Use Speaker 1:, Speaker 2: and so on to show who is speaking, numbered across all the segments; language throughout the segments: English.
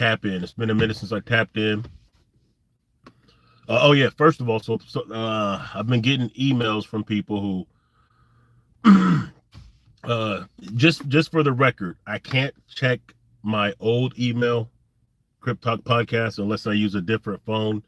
Speaker 1: tap in. It's been a minute since I tapped in. Oh yeah, first of all, I've been getting emails from people who just for the record, I can't check my old email, Crypt Talk Podcast, unless I use a different phone.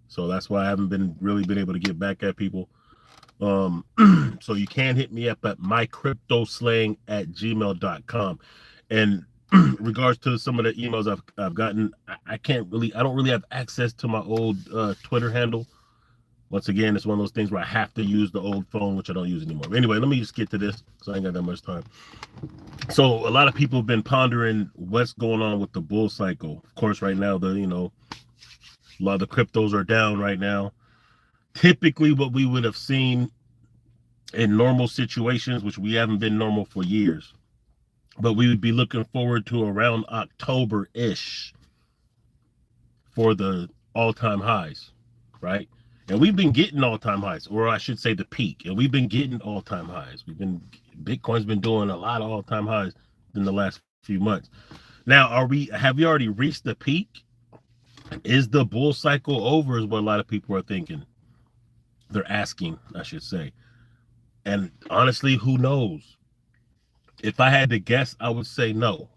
Speaker 1: So that's why I haven't been able to get back at people. So you can hit me up at mycryptoslang@gmail.com. And regards to some of the emails I've gotten, I don't really have access to my old Twitter handle. Once again, it's one of those things where I have to use the old phone, which I don't use anymore. But anyway, let me just get to this because I ain't got that much time. So a lot of people have been pondering what's going on with the bull cycle. Of course, right now, a lot of the cryptos are down right now. Typically, what we would have seen in normal situations, which we haven't been normal for years, but we would be looking forward to around October-ish for the all-time highs, right? And we've been getting all-time highs, or I should say the peak, and we've been getting all-time highs. Bitcoin's been doing a lot of all-time highs in the last few months. Now, have we already reached the peak? Is the bull cycle over is what a lot of people are thinking. They're asking, I should say. And honestly, who knows? If I had to guess, I would say no.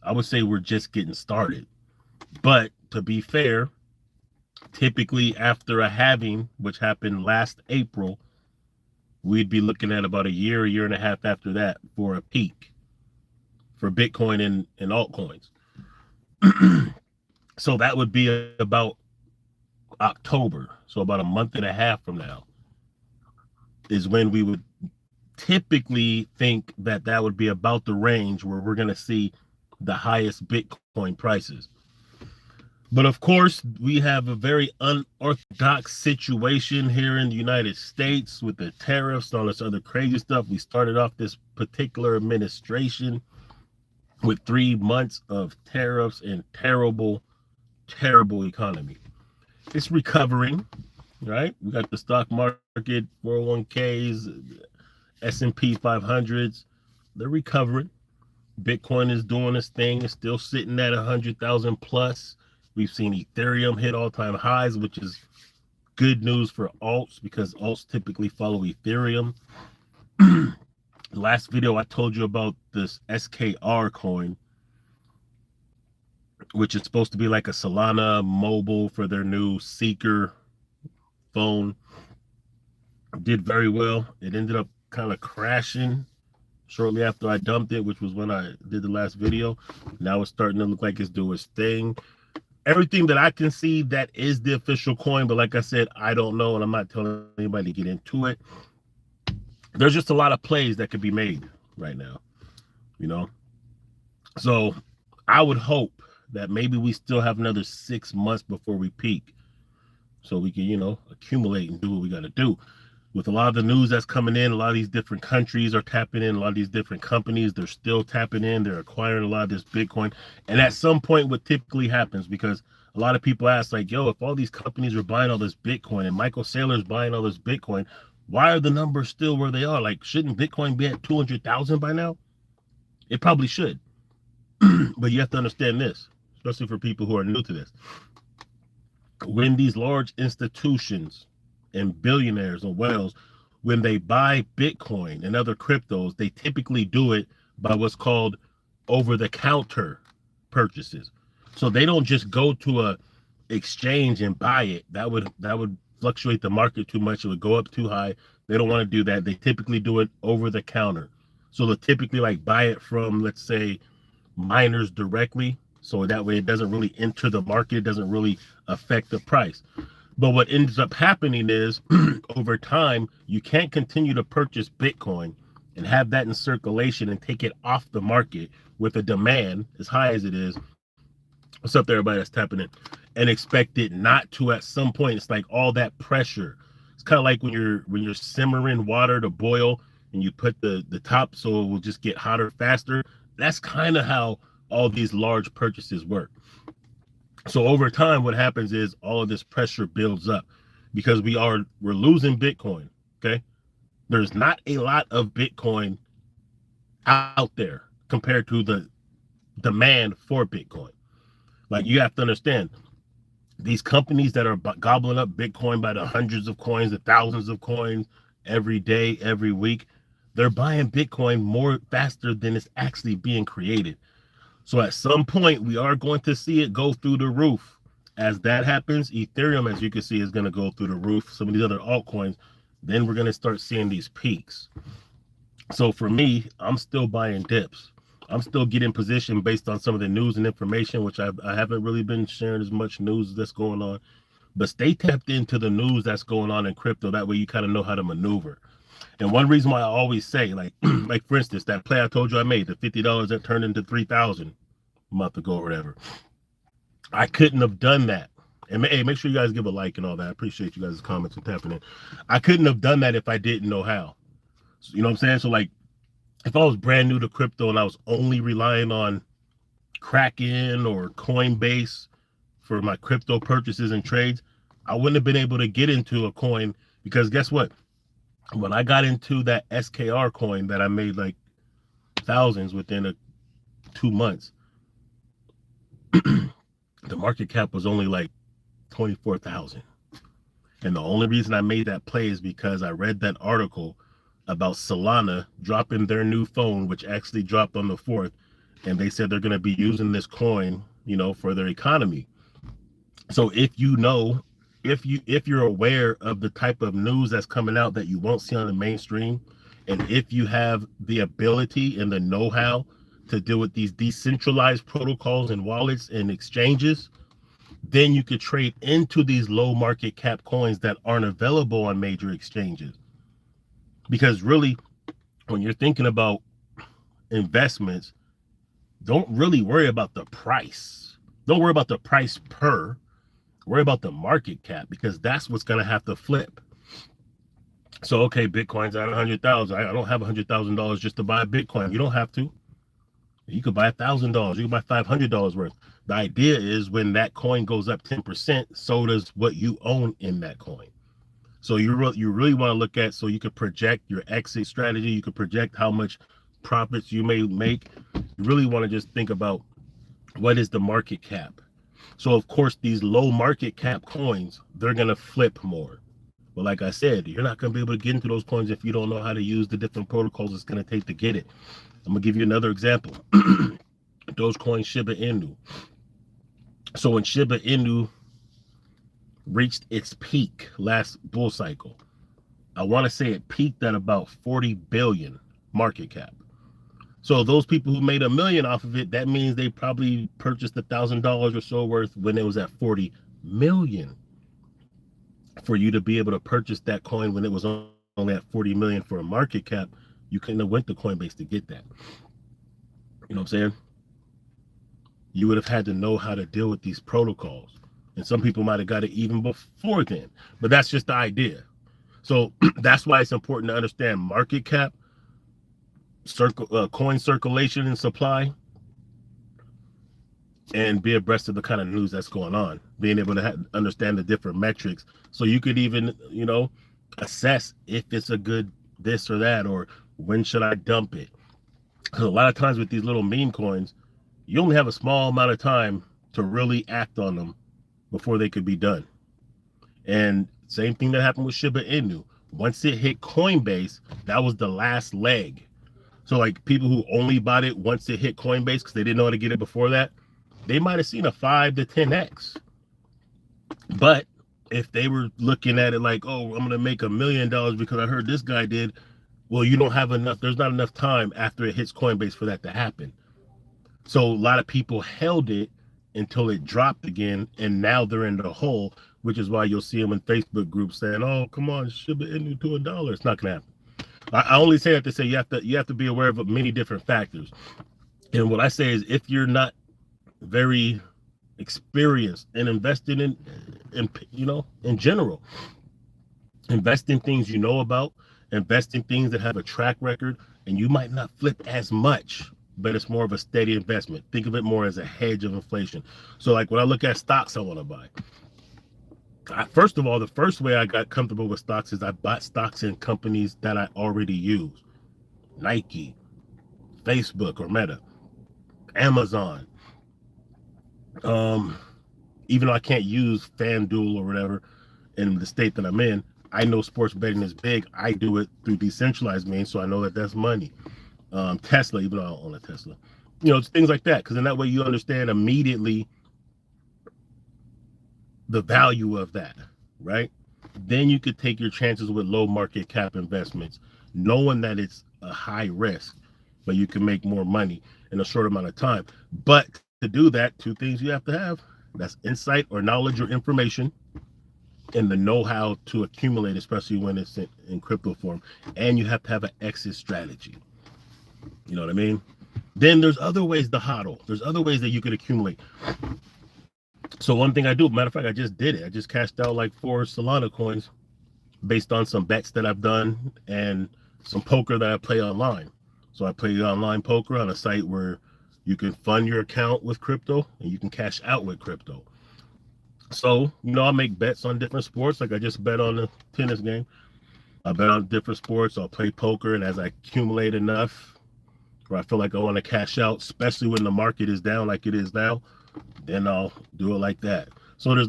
Speaker 1: I would say we're just getting started. But to be fair, typically after a halving, which happened last April, we'd be looking at about a year and a half after that for a peak for Bitcoin and altcoins. So that would be about October. So about a month and a half from now is when we would typically think that would be about the range where we're going to see the highest Bitcoin prices. But of course, we have a very unorthodox situation here in the United States with the tariffs and all this other crazy stuff. We started off this particular administration with 3 months of tariffs and terrible economy. It's recovering, right? We got the stock market, 401ks, S&P 500s. They're recovering. Bitcoin is doing its thing. It's still sitting at 100,000 plus. We've seen Ethereum hit all-time highs, which is good news for alts because alts typically follow Ethereum. Last video, I told you about this SKR coin, which is supposed to be like a Solana mobile for their new Seeker phone. Did very well. It ended up kind of crashing shortly after I dumped it, which was when I did the last video. Now it's starting to look like it's doing its thing. Everything that I can see, that is the official coin. But like I said, I don't know, and I'm not telling anybody to get into it. There's just a lot of plays that could be made right now, So I would hope that maybe we still have another 6 months before we peak so we can, accumulate and do what we got to do. With a lot of the news that's coming in, a lot of these different countries are tapping in, a lot of these different companies, they're still tapping in, they're acquiring a lot of this Bitcoin. And at some point, what typically happens, because a lot of people ask, like, yo, if all these companies are buying all this Bitcoin and Michael Saylor's buying all this Bitcoin, why are the numbers still where they are? Like, shouldn't Bitcoin be at 200,000 by now? It probably should. But you have to understand this, especially for people who are new to this. When these large institutions and billionaires and whales, when they buy Bitcoin and other cryptos, they typically do it by what's called over-the-counter purchases. So they don't just go to a exchange and buy it. That would fluctuate the market too much. It would go up too high. They don't want to do that. They typically do it over the counter. So they'll typically like buy it from, let's say, miners directly. So that way it doesn't really enter the market. It doesn't really affect the price. But what ends up happening is over time, you can't continue to purchase Bitcoin and have that in circulation and take it off the market with a demand as high as it is. What's up to everybody that's tapping in? And expect it not to at some point. It's like all that pressure. It's kind of like when you're simmering water to boil and you put the top so it will just get hotter faster. That's kind of how all these large purchases work. So over time, what happens is all of this pressure builds up because we're losing Bitcoin. Okay. There's not a lot of Bitcoin out there compared to the demand for Bitcoin. Like, you have to understand, these companies that are gobbling up Bitcoin by the hundreds of coins, the thousands of coins every day, every week, they're buying Bitcoin more faster than it's actually being created. So at some point, we are going to see it go through the roof. As that happens, Ethereum, as you can see, is going to go through the roof. Some of these other altcoins, then we're going to start seeing these peaks. So for me, I'm still buying dips. I'm still getting position based on some of the news and information, which I haven't really been sharing as much news that's going on. But stay tapped into the news that's going on in crypto. That way you kind of know how to maneuver. And one reason why I always say, like, like for instance, that play I told you I made, the $50 that turned into 3,000 a month ago or whatever. I couldn't have done that. And hey, make sure you guys give a like and all that. I appreciate you guys' comments and tapping in. I couldn't have done that if I didn't know how. So, you know what I'm saying? So like, if I was brand new to crypto and I was only relying on Kraken or Coinbase for my crypto purchases and trades, I wouldn't have been able to get into a coin, because guess what? When I got into that SKR coin that I made like thousands within 2 months, the market cap was only like 24,000. And the only reason I made that play is because I read that article about Solana dropping their new phone, which actually dropped on the 4th. And they said they're going to be using this coin, you know, for their economy. So if you know, if you're aware of the type of news that's coming out that you won't see on the mainstream, and if you have the ability and the know-how to deal with these decentralized protocols and wallets and exchanges, then you could trade into these low market cap coins that aren't available on major exchanges. Because really, when you're thinking about investments, don't really worry about the price. Don't worry about the price per. Worry about the market cap, because that's what's going to have to flip. So, okay, Bitcoin's at 100,000. I don't have $100,000 just to buy a Bitcoin. You don't have to. You could buy $1,000. You could buy $500 worth. The idea is when that coin goes up 10%, so does what you own in that coin. So you really want to look at, so you could project your exit strategy. You could project how much profits you may make. You really want to just think about what is the market cap. So of course, these low market cap coins, they're going to flip more. But like I said, you're not going to be able to get into those coins if you don't know how to use the different protocols it's going to take to get it. I'm going to give you another example. Dogecoin Shiba Inu. So when Shiba Inu reached its peak last bull cycle, I want to say it peaked at about 40 billion market cap. So those people who made $1 million off of it, that means they probably purchased $1,000 or so worth when it was at 40 million. For you to be able to purchase that coin when it was only at 40 million for a market cap, you couldn't have went to Coinbase to get that. You know what I'm saying? You would have had to know how to deal with these protocols. And some people might have got it even before then. But that's just the idea. So that's why it's important to understand market cap, coin circulation and supply, and be abreast of the kind of news that's going on. Being able to understand the different metrics, so you could even, you know, assess if it's a good this or that, or when should I dump it. Because a lot of times with these little meme coins, you only have a small amount of time to really act on them before they could be done. And same thing that happened with Shiba Inu. Once it hit Coinbase, that was the last leg. So like people who only bought it once it hit Coinbase because they didn't know how to get it before that, they might have seen a 5 to 10x. But if they were looking at it like, oh, I'm going to make $1 million because I heard this guy did, well, you don't have enough. There's not enough time after it hits Coinbase for that to happen. So a lot of people held it until it dropped again, and now they're in the hole, which is why you'll see them in Facebook groups saying, oh, come on, Shiba Inu to $1. It's not going to happen. I only say that to say you have to be aware of many different factors. And what I say is, if you're not very experienced in investing in you know, in general, invest in things you know about, invest in things that have a track record, and you might not flip as much, but it's more of a steady investment. Think of it more as a hedge of inflation. So like when I look at stocks I want to buy, first of all, the first way I got comfortable with stocks is I bought stocks in companies that I already use. Nike, Facebook or Meta, Amazon, Um, Even though I can't use FanDuel or whatever in the state that I'm in, I know sports betting is big. I do it through decentralized means, so I know that that's money. Tesla, even though I don't own a Tesla, it's things like that. Because in that way, you understand immediately the value of that, right? Then you could take your chances with low market cap investments, knowing that it's a high risk, but you can make more money in a short amount of time. But to do that, two things you have to have: that's insight or knowledge or information, and the know-how to accumulate, especially when it's in crypto form. And you have to have an exit strategy. You know what I mean? Then there's other ways to hodl. There's other ways that you could accumulate. So one thing I do, matter of fact, I just did it. I just cashed out like 4 Solana coins based on some bets that I've done and some poker that I play online. So I play online poker on a site where you can fund your account with crypto and you can cash out with crypto. So, I make bets on different sports. Like I just bet on the tennis game. I bet on different sports. I'll play poker, and as I accumulate enough where I feel like I want to cash out, especially when the market is down like it is now, then I'll do it like that. So there's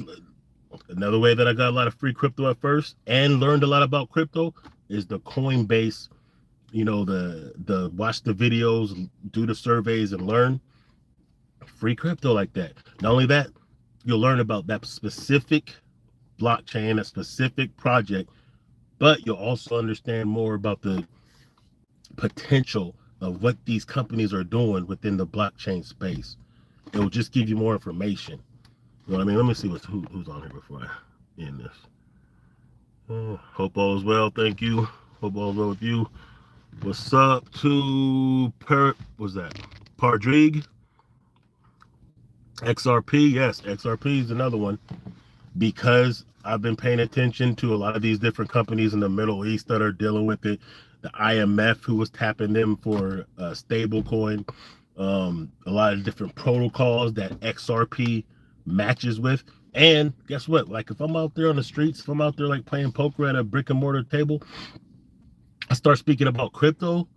Speaker 1: another way that I got a lot of free crypto at first and learned a lot about crypto is the Coinbase, the watch the videos, do the surveys and learn free crypto like that. Not only that, you'll learn about that specific blockchain, a specific project, but you'll also understand more about the potential of what these companies are doing within the blockchain space. It will just give you more information. You know what I mean? Let me see who's on here before I end this. Hope all is well. Thank you. Hope all is well with you. What's up to what's that? Pardrig? XRP? Yes, XRP is another one. Because I've been paying attention to a lot of these different companies in the Middle East that are dealing with it. The IMF, who was tapping them for a stable coin. A lot of different protocols that XRP matches with. And guess what? Like if I'm out there on the streets, if I'm out there like playing poker at a brick and mortar table, I start speaking about crypto.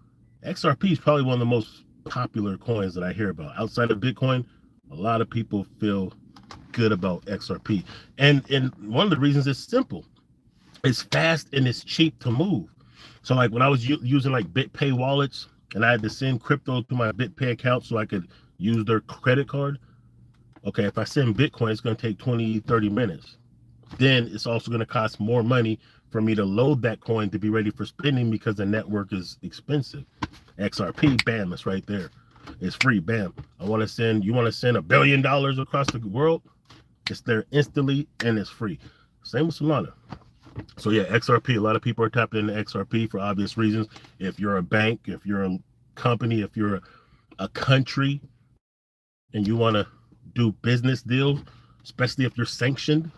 Speaker 1: XRP is probably one of the most popular coins that I hear about. Outside of Bitcoin, a lot of people feel good about XRP. And one of the reasons is simple. It's fast and it's cheap to move. So like when I was using like BitPay wallets and I had to send crypto to my BitPay account so I could use their credit card. Okay, if I send Bitcoin, it's going to take 20, 30 minutes. Then it's also going to cost more money for me to load that coin to be ready for spending because the network is expensive. XRP, bam, it's right there. It's free, bam. You want to send $1 billion across the world? It's there instantly and it's free. Same with Solana. So yeah, XRP, a lot of people are tapping into XRP for obvious reasons. If you're a bank, if you're a company, if you're a country and you want to do business deals, especially if you're sanctioned,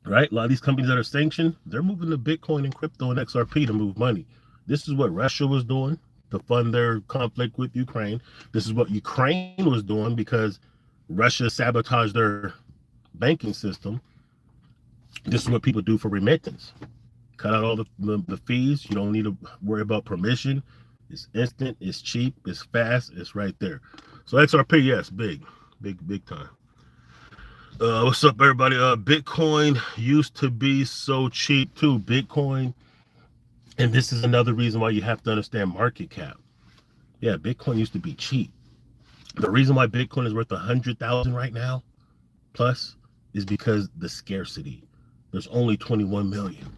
Speaker 1: right? A lot of these companies that are sanctioned, they're moving to Bitcoin and crypto and XRP to move money. This is what Russia was doing to fund their conflict with Ukraine. This is what Ukraine was doing because Russia sabotaged their banking system. This is what people do for remittance. Cut out all the fees. You don't need to worry about permission. It's instant, it's cheap, it's fast, it's right there. So XRP, yes, big time. What's up, everybody? Bitcoin used to be so cheap too. Bitcoin, and this is another reason why you have to understand market cap. Yeah, Bitcoin used to be cheap. The reason why Bitcoin is worth 100,000 right now plus is because the scarcity. There's only 21 million.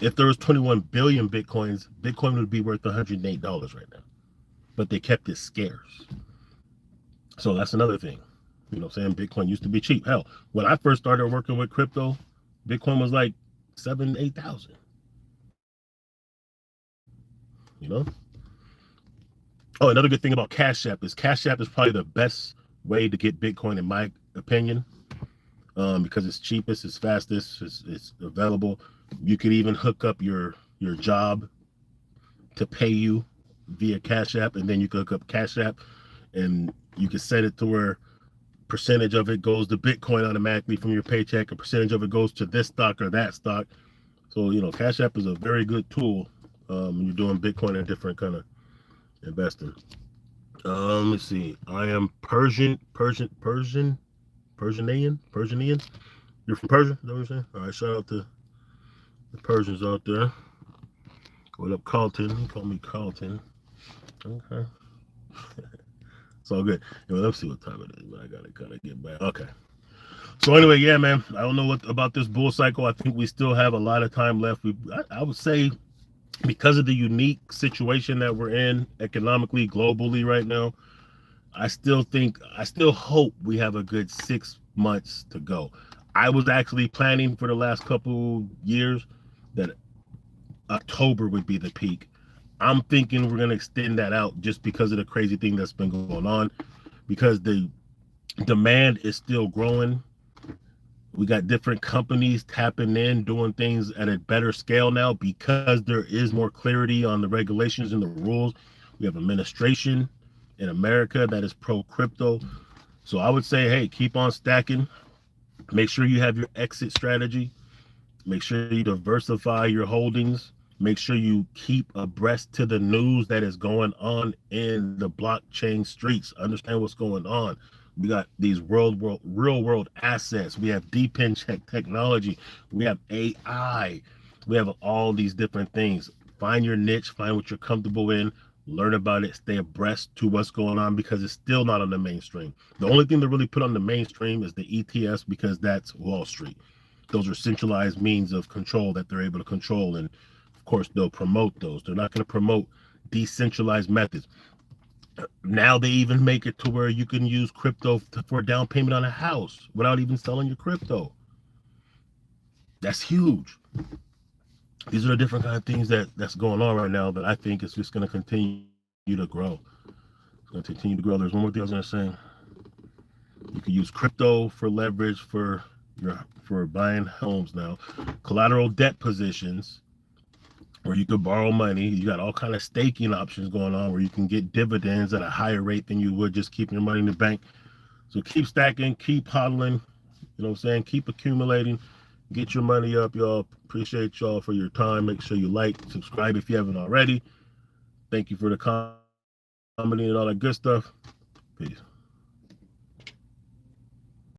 Speaker 1: If there was 21 billion Bitcoins, Bitcoin would be worth $108 right now. But they kept it scarce. So that's another thing. You know what I'm saying? Bitcoin used to be cheap. Hell, when I first started working with crypto, Bitcoin was like 7,000, 8,000. You know? Oh, another good thing about Cash App is probably the best way to get Bitcoin, in my opinion, because it's cheapest, it's fastest, it's available. You could even hook up your job to pay you via Cash App, and then you could hook up Cash App, and you can set it to where percentage of it goes to Bitcoin automatically from your paycheck, a percentage of it goes to this stock or that stock. So, Cash App is a very good tool when you're doing Bitcoin and different kind of investing. Let's see. I am Persian. Persianian. You're from Persia? Is that what you're saying? All right, shout out to the Persians out there. What up, Carlton? He called me Carlton. Okay. It's all good. Anyway, let's see what time it is, but I gotta kind of get back. Okay. So anyway, yeah, man. I don't know what about this bull cycle. I think we still have a lot of time left. I would say because of the unique situation that we're in economically, globally right now, I still hope we have a good 6 months to go. I was actually planning for the last couple years that October would be the peak. I'm thinking we're going to extend that out just because of the crazy thing that's been going on, because the demand is still growing. We got different companies tapping in, doing things at a better scale now because there is more clarity on the regulations and the rules. We have administration in America that is pro crypto. So I would say, hey, keep on stacking. Make sure you have your exit strategy. Make sure you diversify your holdings. Make sure you keep abreast to the news that is going on in the blockchain streets. Understand what's going on. We got these real world assets. We have deep in check technology. We have AI. We have all these different things. Find your niche. Find what you're comfortable in. Learn about it. Stay abreast to what's going on because it's still not on the mainstream. The only thing to really put on the mainstream is the ETFs because that's Wall Street. Those are centralized means of control that they're able to control, and of course they'll promote those. They're not going to promote decentralized methods. Now they even make it to where you can use crypto for a down payment on a house without even selling your crypto. That's huge. These are the different kind of things that's going on right now that I think is just going to continue to grow. It's going to continue to grow. There's one more thing I was going to say. You can use crypto for leverage for buying homes now. Collateral debt positions where you could borrow money. You got all kind of staking options going on where you can get dividends at a higher rate than you would just keeping your money in the bank. So keep stacking, keep hodling, you know what I'm saying? Keep accumulating, get your money up, y'all. Appreciate y'all for your time. Make sure you like, subscribe if you haven't already. Thank you for the commenting and all that good stuff. Peace.